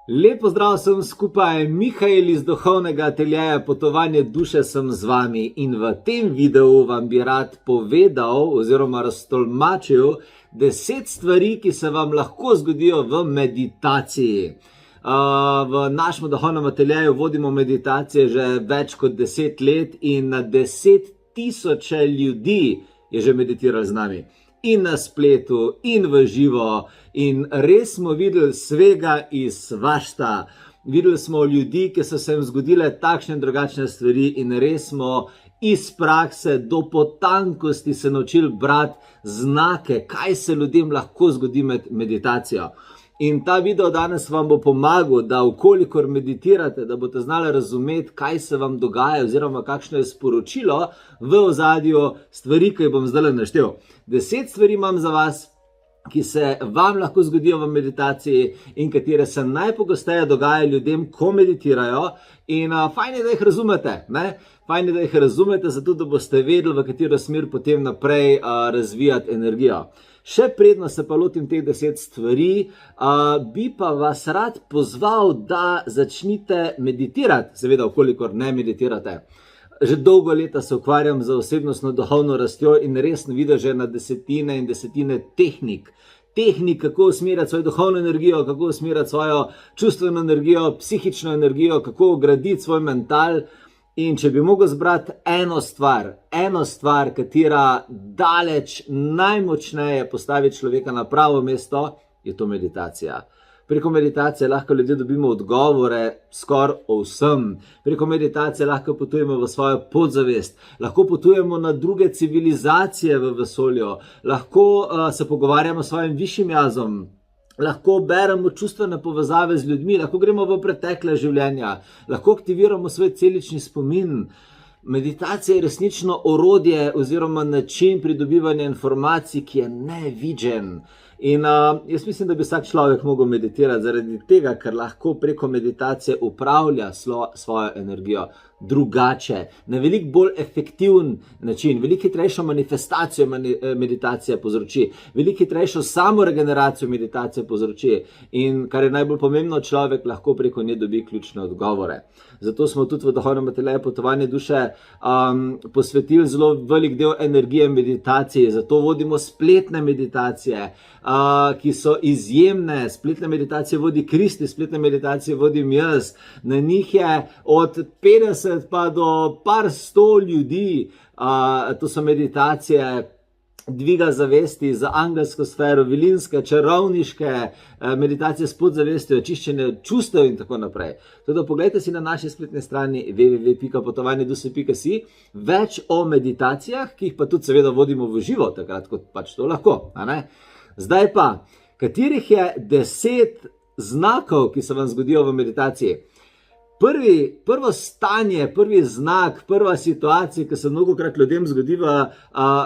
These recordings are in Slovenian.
Lep pozdrav vsem skupaj, Mihael iz duhovnega ateljeja Potovanje duše sem z vami in v tem videu vam bi rad povedal oziroma raztolmačil 10 stvari, ki se vam lahko zgodijo v meditaciji. V našem duhovnem ateljeju vodimo meditacije že več kot 10 let in na 10.000 ljudi je že meditiralo z nami. In na spletu, in v živo, in res smo videli svega iz svašta. Videli smo ljudi, ki so se jim zgodile takšne in drugačne stvari in res smo iz prakse do potankosti se naučili brati znake, kaj se ljudem lahko zgodi med meditacijo. In ta video danes vam bo pomagal, da vkolikor meditirate, da boste znali razumeti, kaj se vam dogaja oziroma kakšno je sporočilo v ozadju stvari, ki jih bom zdaj naštel. 10 stvari imam za vas, ki se vam lahko zgodijo v meditaciji in katere se najpogosteje dogajajo ljudem, ko meditirajo. In fajn je, da jih razumete, ne? Fajn je, da jih razumete, zato da boste vedeli, v katero smer potem naprej razvijati energijo. Še predno se pa lotim teh 10 stvari, bi pa vas rad pozval, da začnite meditirati, seveda, vkolikor ne meditirate. Že dolgo leta se ukvarjam z osebnostno duhovno rastjo in res sem videl že na desetine in desetine tehnik, kako usmerjati svojo duhovno energijo, kako usmerjati svojo čustveno energijo, psihično energijo, kako graditi svoj mental. In če bi mogel zbrati eno stvar, katera daleč najmočneje postavi človeka na pravo mesto, je to meditacija. Preko meditacije lahko ljudje dobimo odgovore skoraj o vsem. Preko meditacije lahko potujemo v svojo podzavest, lahko potujemo na druge civilizacije v vesolju, lahko se pogovarjamo s svojim višjim jazom, lahko beremo čustvene povezave z ljudmi, lahko gremo v pretekle življenja, lahko aktiviramo svoj celični spomin. Meditacija je resnično orodje oziroma način pridobivanja informacij, ki je neviden. In jaz mislim, da bi vsak človek mogel meditirati zaradi tega, ker lahko preko meditacije upravlja svojo energijo drugače, na veliko bolj efektiven način, veliko hitrejšo manifestacijo meditacija povzroči, veliko hitrejšo samoregeneracijo meditacija povzroči in kar je najbolj pomembno, človek lahko preko nje dobi ključne odgovore. Zato smo tudi v duhovnem ateljeju Potovanje duše posvetili zelo velik del energije meditacije, zato vodimo spletne meditacije, ki so izjemne. Spletne meditacije vodi Kristi, spletne meditacije vodim jaz. Na njih je od 50 pa do par 100 ljudi. To so meditacije dviga zavesti za angelsko sfero, vilinske, čarovniške, meditacije s podzavestjo, čiščenje čustev in tako naprej. Tudi poglejte si na naši spletni strani www.potovanjeduše.si več o meditacijah, ki jih pa tudi seveda vodimo v živo, takrat kot pač to lahko. Zdaj pa, katerih je 10 znakov, ki se vam zgodijo v meditaciji? Prvo stanje, prvi znak, prva situacija, ki se mnogokrat ljudem zgodi v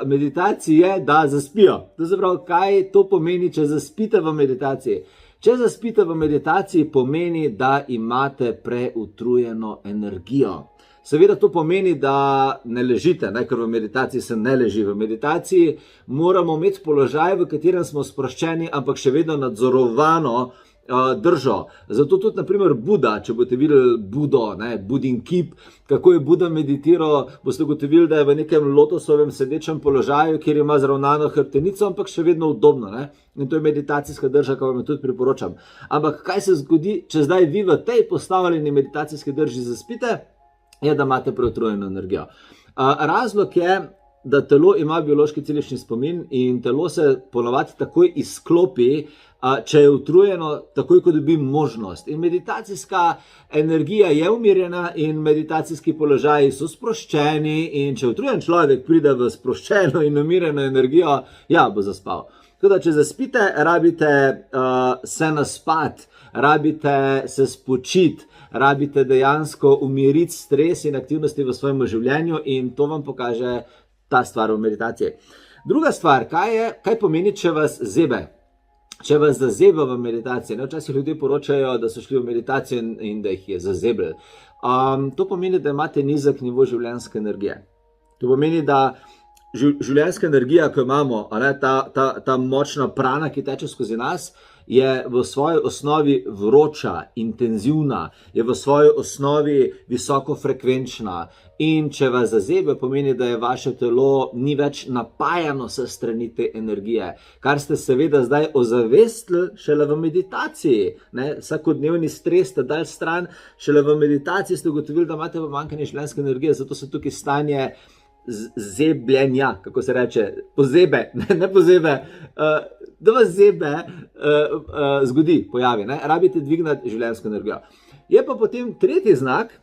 meditaciji, je, da zaspijo. To se pravi, kaj to pomeni, če zaspite v meditaciji? Če zaspite v meditaciji, pomeni, da imate preutrujeno energijo. Seveda to pomeni, da ne ležite, ker v meditaciji se ne leži. V meditaciji moramo imeti položaj, v katerem smo sproščeni, ampak še vedno nadzorovano držo. Zato tudi, naprimer, Buda, če boste videli Budo, Budin kip, kako je Buda meditiral, boste ugotovili, da je v nekem lotosovem sedečem položaju, kjer ima zravnano hrbtenico, ampak še vedno udobno. In to je meditacijska drža, ki vam jo tudi priporočam. Ampak kaj se zgodi, če zdaj vi v tej postavljeni meditacijski drži zaspite, je, da imate preutrujeno energijo. Razlog je, da telo ima biološki celični spomin in telo se ponovadi takoj izklopi, če je utrujeno, takoj, ko dobi možnost. In meditacijska energija je umirjena in meditacijski položaji so sproščeni in če utrujen človek pride v sproščeno in umirjeno energijo, ja, bo zaspal. Tako da, če zaspite, rabite se naspati, rabite se spočiti, rabite dejansko umiriti stres in aktivnosti v svojem življenju in to vam pokaže ta stvar v meditaciji. Druga stvar, kaj pomeni, če vas zebe? Če vas zazebe v meditaciji, včasih ljudje poročajo, da so šli v meditacijo in da jih je zazeblo. To pomeni, da imate nizek nivo življenjske energije. To pomeni, da življenjska energija, ko imamo, ta močna prana, ki teče skozi nas, je v svoji osnovi vroča, intenzivna, je v svoji osnovi visokofrekvenčna. In če vas zazebe, pomeni, da je vaše telo ni več napajano s strani te energije, kar ste seveda zdaj ozavestili šele v meditaciji. Vsakodnevni stres ste dali stran, šele v meditaciji ste ugotovili, da imate pomanjkanje življenjske energije, zato se tukaj stanje zebljenja, kako se reče, pozebe, ne pozebe, da vas zebe zgodi, pojavi. Rabite dvigniti življenjsko energijo. Je pa potem tretji znak,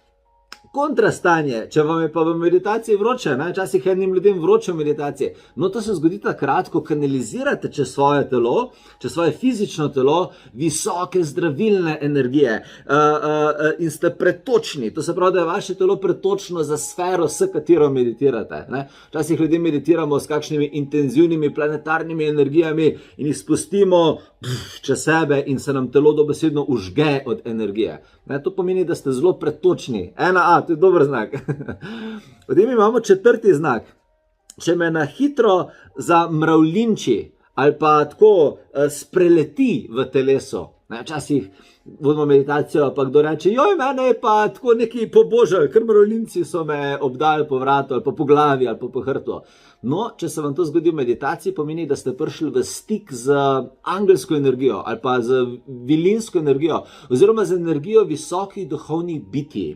kontrastanje, če vam je pa v meditaciji vroče, včasih enim ljudem vroče v meditaciji, no to se zgodi takrat, ko kanalizirate čez svoje telo, čez svoje fizično telo, visoke zdravilne energije in ste pretočni, to se pravi, da je vaše telo pretočno za sfero, s katero meditirate. Včasih ljudje meditiramo s kakšnimi intenzivnimi planetarnimi energijami in jih spustimo čez sebe in se nam telo dobesedno užge od energije. To pomeni, da ste zelo pretočni. 1A, to je dober znak. Potem imamo četrti znak. Če me na hitro zamravlinči ali pa tako spreleti v telesu. Včasih vodimo meditacijo, pa kdo reče, joj, mene je pa tako neki pobožal, ker mravljinci so me obdali po vratu ali pa po glavi ali pa po hrbtu. No, če se vam to zgodi v meditaciji, pomeni, da ste prišli v stik z angelsko energijo ali pa z vilinsko energijo oziroma z energijo visokih duhovnih bitij.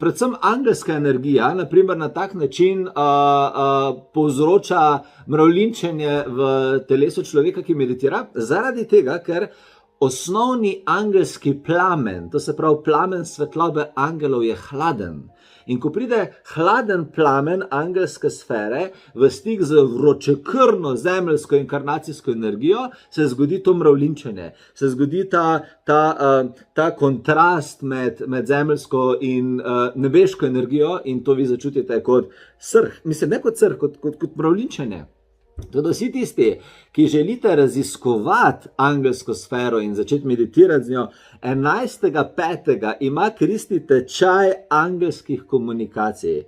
Predvsem angelska energija, naprimer na tak način povzroča mravljinčenje v telesu človeka, ki meditira, zaradi tega, ker osnovni angelski plamen, to se pravi plamen svetlobe angelov, je hladen. In ko pride hladen plamen angelske sfere v stik z vročekrvno zemeljsko inkarnacijsko energijo, se zgodi to mravljinčenje, se zgodi ta kontrast med zemeljsko in nebeško energijo in to vi začutite kot srh, mislim ne kot srh, kot mravljinčenje. Tudi vsi tisti, ki želite raziskovati angelsko sfero in začeti meditirati z njo, 11.5. ima Kristi tečaj angelskih komunikacij.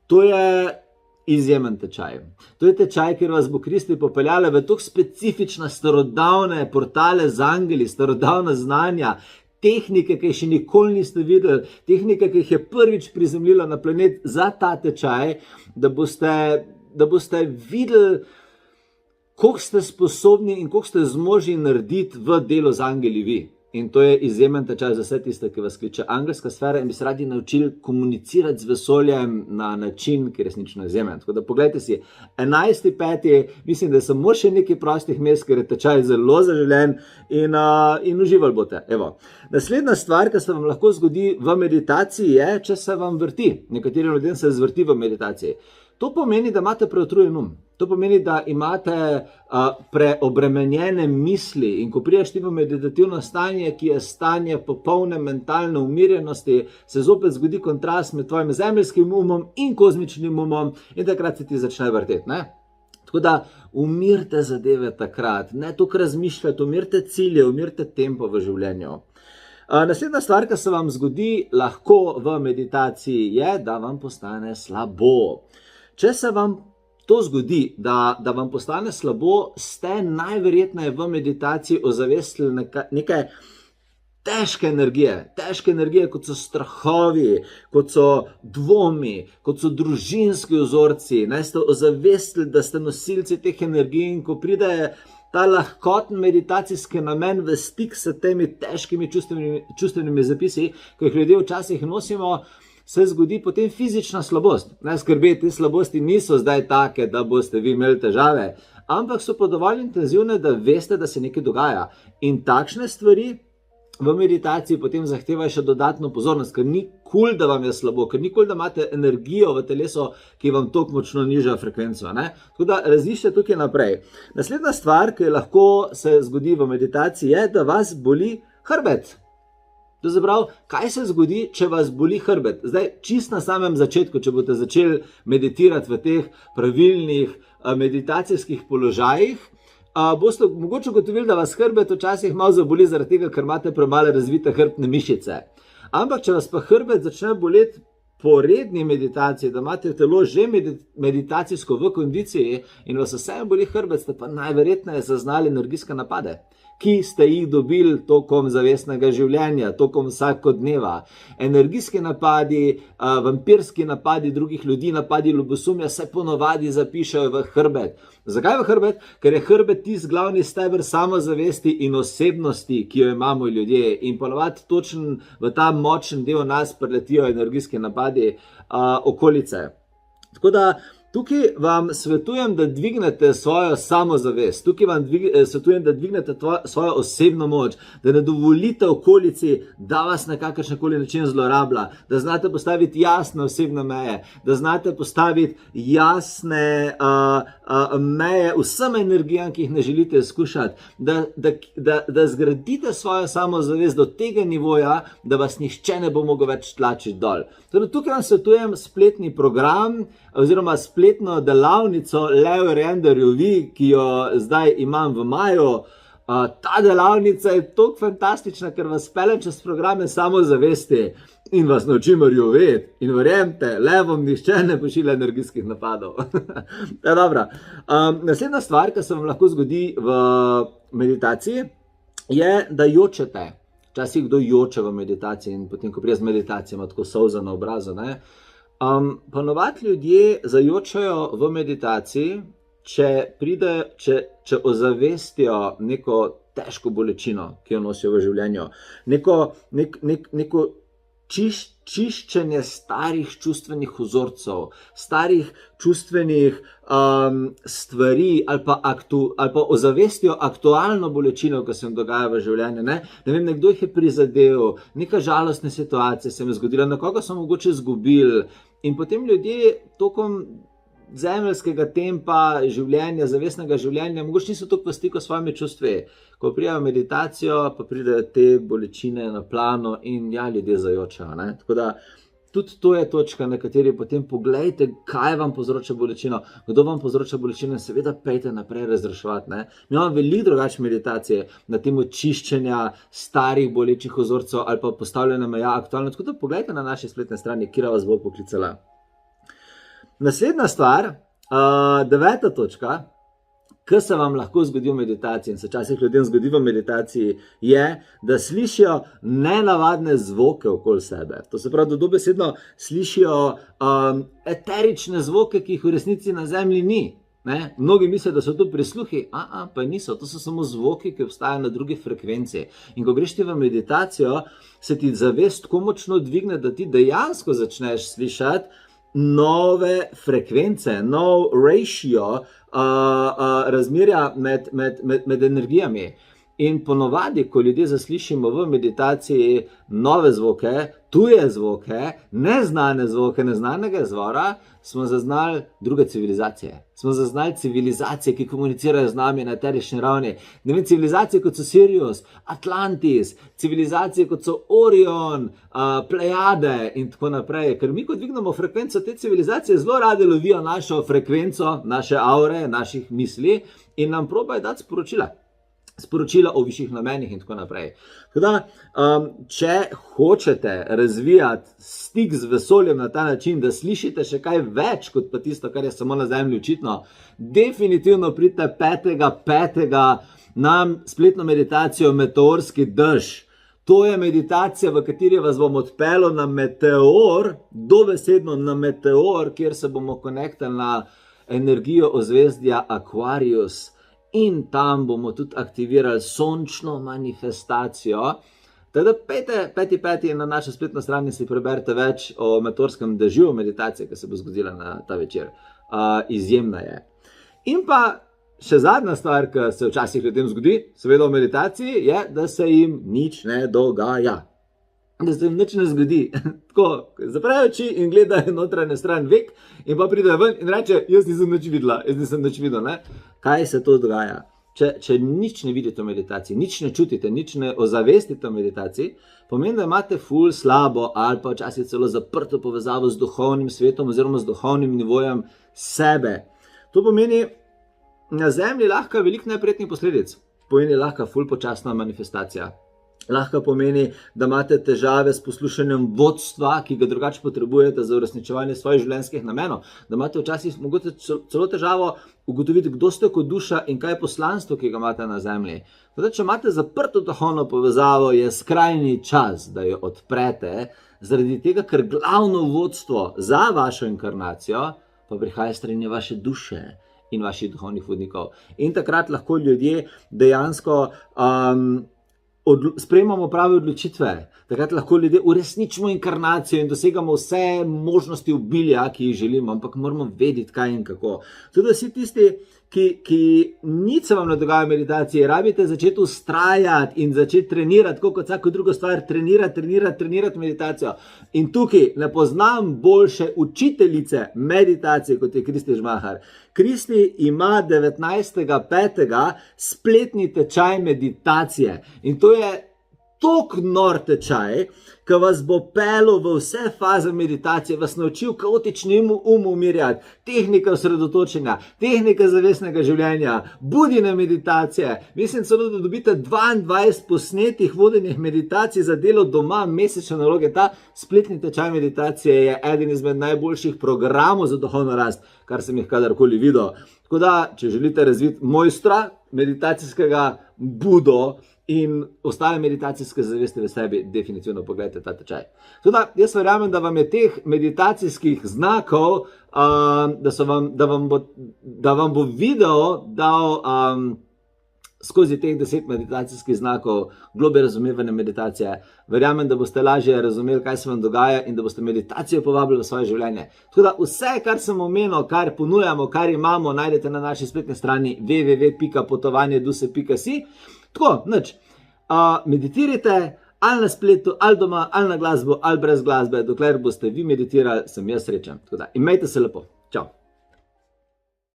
To je izjemen tečaj. To je tečaj, kjer vas bo Kristi popeljala v tako specifične starodavne portale z angeli, starodavna znanja, tehnike, ki jih še nikoli niste videli, tehnike, ki jih je prvič prizemljila na planet za ta tečaj, da boste videli, koliko ste sposobni in koliko ste zmožni narediti v delu z angeli vi. In to je izjemen tečaj za vse tiste, ki vas kliče angelska sfera in bi se radi naučili komunicirati z vesoljem na način, ki je resnično izjemen. Tako da pogledajte si, 11.5. mislim, da je samo še nekaj prostih mest, ker je tečaj zelo zaželen in uživali boste. Evo. Naslednja stvar, ki se vam lahko zgodi v meditaciji, je, če se vam vrti. Nekaterim ljudem se zvrti v meditaciji. To pomeni, da imate preutrujen um. To pomeni, da imate preobremenjene misli in ko prideš ti v meditativno stanje, ki je stanje popolne mentalne umirjenosti, se zopet zgodi kontrast med tvojim zemeljskim umom in kozmičnim umom in takrat se ti začne vrteti. Tako da umirite zadeve takrat, ne toliko razmišljate, umirite cilje, umirite tempo v življenju. Naslednja stvar, ki se vam zgodi lahko v meditaciji, je, da vam postane slabo. Če se vam to zgodi, da vam postane slabo, ste najverjetneje v meditaciji ozavestili neke težke energije, kot so strahovi, kot so dvomi, kot so družinski vzorci. Ste ozavestili, da ste nosilci teh energij in ko pride ta lahkoten meditacijski namen v stik s temi težkimi čustvenimi zapisi, ko jih ljudje včasih nosimo, se zgodi potem fizična slabost. Ne skrbeti, te slabosti niso zdaj take, da boste vi imeli težave, ampak so pa dovolj intenzivne, da veste, da se nekaj dogaja. In takšne stvari v meditaciji potem zahtevajo še dodatno pozornost, ker ni kul, da vam je slabo, ker ni kul, da imate energijo v telesu, ki vam toliko močno niža frekvenco. Tako da razmišljate tukaj naprej. Naslednja stvar, ki lahko se zgodi v meditaciji, je, da vas boli hrbet. To se pravi, kaj se zgodi, če vas boli hrbet? Zdaj, čist na samem začetku, če boste začeli meditirati v teh pravilnih meditacijskih položajih, boste mogoče ugotovili, da vas hrbet včasih malo zaboli zaradi tega, ker imate premalo razvite hrbtne mišice. Ampak, če vas pa hrbet začne boleti po redni meditaciji, da imate telo že meditacijsko v kondiciji in vas vseeno boli hrbet, ste pa najverjetneje zaznali energijske napade. ki ste jih dobili tokom zavestnega življenja, tokom vsakodneva. Energijski napadi, vampirski napadi drugih ljudi, napadi ljubosumja se ponovadi zapišajo v hrbet. Zakaj v hrbet? Ker je hrbet tisti glavni steber samozavesti in osebnosti, ki jo imamo ljudje. In ponovadi točno v ta močen del nas priletijo energijski napadi okolice. Tako da tukaj vam svetujem, da dvignete svojo samozavest, tukaj vam svetujem, da dvignete svojo osebno moč, da ne dovolite okolici, da vas na kakršenkoli način zlorablja, da znate postaviti jasne osebne meje, da znate postaviti jasne meje vsem energijam, ki jih ne želite izkušati, da zgradite svojo samozavest do tega nivoja, da vas nihče ne bo mogel več tlačiti dol. Torej, tukaj vam svetujem spletni program oziroma spletno delavnico Leo Renderju, ki jo zdaj imam v maju. Ta delavnica je toliko fantastična, ker vas pelje čez programe samozavesti in vas naučim rjoveti. In verjemite, levom nihče ne pošilja energijskih napadov. Dobro. Naslednja stvar, ki se vam lahko zgodi v meditaciji, je, da jočete. Včasih kdo joče v meditaciji in potem, ko prije z meditacijo, ima tako solza na obrazu. Ponovadi ljudje zajočajo v meditaciji, če ozavestijo neko težko bolečino, ki jo nosijo v življenju, neko čiščenje starih čustvenih vzorcev, starih čustvenih stvari ali pa ozavestijo aktualno bolečino, ki se jim dogaja v življenju. Ne vem, nekdo jih je prizadel, neka žalostna situacija se jim je zgodila, nekoga so mogoče izgubili in potem ljudje tokom zemeljskega tempa življenja, zavestnega življenja, mogoče niso toliko v stiku s svojimi čustvi. Ko prijajo meditacijo, pa pridejo te bolečine na plano in ljudje zajočajo. Tako da tudi to je točka, na kateri potem pogledajte, kaj vam povzroča bolečino, kdo vam povzroča bolečino in seveda pejte naprej razreševati. Mi imamo veliko drugačne meditacije na temo čiščenja starih bolečih vzorcev ali pa postavljanja meja aktualno. Tako da pogledajte na naši spletni strani, kjer vas bo poklicala. Naslednja stvar, 9. točka, ki se vam lahko zgodi v meditaciji in se včasih ljudem zgodi v meditaciji, je, da slišijo nenavadne zvoke okoli sebe. To se pravi, da dobesedno slišijo eterične zvoke, ki jih v resnici na zemlji ni. Mnogi mislijo, da so to prisluhi, pa niso, to so samo zvoki, ki obstajajo na drugi frekvenci. In ko greš ti v meditacijo, se ti zavest tako močno dvigne, da ti dejansko začneš slišati nove frekvence, nov ratio razmerja med energijami. In ponovadi, ko ljudje zaslišimo v meditaciji nove zvoke, tuje zvoke, neznane zvoke, neznanega izvora, smo zaznali druge civilizacije. Smo zaznali civilizacije, ki komunicirajo z nami na eterični ravni. Ne vem, civilizacije kot so Sirius, Atlantis, civilizacije kot so Orion, Plejade in tako naprej. Ker mi, ko dvignemo frekvenco te civilizacije, zelo rade lovijo našo frekvenco, naše aure, naših misli in nam probajo dati sporočila o višjih namenih in tako naprej. Tako da, če hočete razvijati stik z vesoljem na ta način, da slišite še kaj več kot pa tisto, kar je samo na zemlji očitno, definitivno pridite 5.5. na spletno meditacijo Meteorski dež. To je meditacija, v kateri vas bom odpeljal na meteor, dobesedno na meteor, kjer se bomo konektali na energijo ozvezdja Aquarius. In tam bomo tudi aktivirali sončno manifestacijo. Teda pejte 5.5. na našo spletno stran in si preberite več o meteorskem dežju, meditacije, ki se bo zgodila na ta večer. Izjemna je. In pa še zadnja stvar, ki se včasih ljudem zgodi, seveda v meditaciji, je, da se jim nič ne dogaja. Da se jim nič ne zgodi. Tako, zaprejo oči in gledajo notranje stran vek in pa pridejo ven in reče, jaz nisem nič videl. Kaj se to dogaja? Če nič ne vidite v meditaciji, nič ne čutite, nič ne ozavestite v meditaciji, pomeni, da imate ful slabo ali pa včasih celo zaprto povezavo z duhovnim svetom oziroma z duhovnim nivojem sebe. To pomeni, na zemlji lahko veliko neprijetnih posledic. Pomeni lahko ful počasna manifestacija. Lahko pomeni, da imate težave s poslušanjem vodstva, ki ga drugače potrebujete za uresničevanje svojih življenjskih namenov. Da imate včasih mogoče celo težavo ugotoviti, kdo ste kot duša in kaj je poslanstvo, ki ga imate na zemlji. Tudi, če imate zaprto duhovno povezavo, je skrajni čas, da jo odprete, zaradi tega, ker glavno vodstvo za vašo inkarnacijo pa prihaja s strani vaše duše in vaših duhovnih vodnikov. In takrat lahko ljudje dejansko sprejemamo prave odločitve, takrat lahko ljudje uresničimo inkarnacijo in dosegamo vse možnosti obilja, ki jih želimo, ampak moramo vedeti, kaj in kako. Tudi vsi tisti, ki nič se vam ne dogaja v meditaciji, rabite začeti vztrajati in začeti trenirati, kot vsako drugo stvar, trenirati meditacijo. In tukaj ne poznam boljše učiteljice meditacije, kot je Kristi Žmahar. Kristi ima 19.5. spletni tečaj meditacije in to je tako nor tečaj, ki vas bo pelil v vse faze meditacije, vas naučil kaotični umirjati, tehnike osredotočenja, tehnike zavestnega življenja, budine meditacije. Mislim celo, da dobite 22 posnetih vodenih meditacij za delo doma, mesečne naloge. Ta spletni tečaj meditacije je eden izmed najboljših programov za duhovno rast, kar sem jih kadarkoli videl. Tako da, če želite razviti mojstra meditacijskega, Budo in ostale meditacijske zavesti v sebi, definitivno pogledajte ta tečaj. Tudi jaz verjamem, da vam je teh meditacijskih znakov, da vam bo video dal skozi teh 10 meditacijskih znakov globlje razumevanje meditacije. Verjamem, da boste lažje razumeli, kaj se vam dogaja in da boste meditacijo povabili v svoje življenje. Tako da vse, kar sem omenil, kar ponujamo, kar imamo, najdete na naši spletni strani www.potovanjeduse.si. Tako, nič. Meditirajte ali na spletu, ali doma, ali na glasbo, ali brez glasbe. Dokler boste vi meditirali, sem jaz srečen. Tako da, imejte se lepo.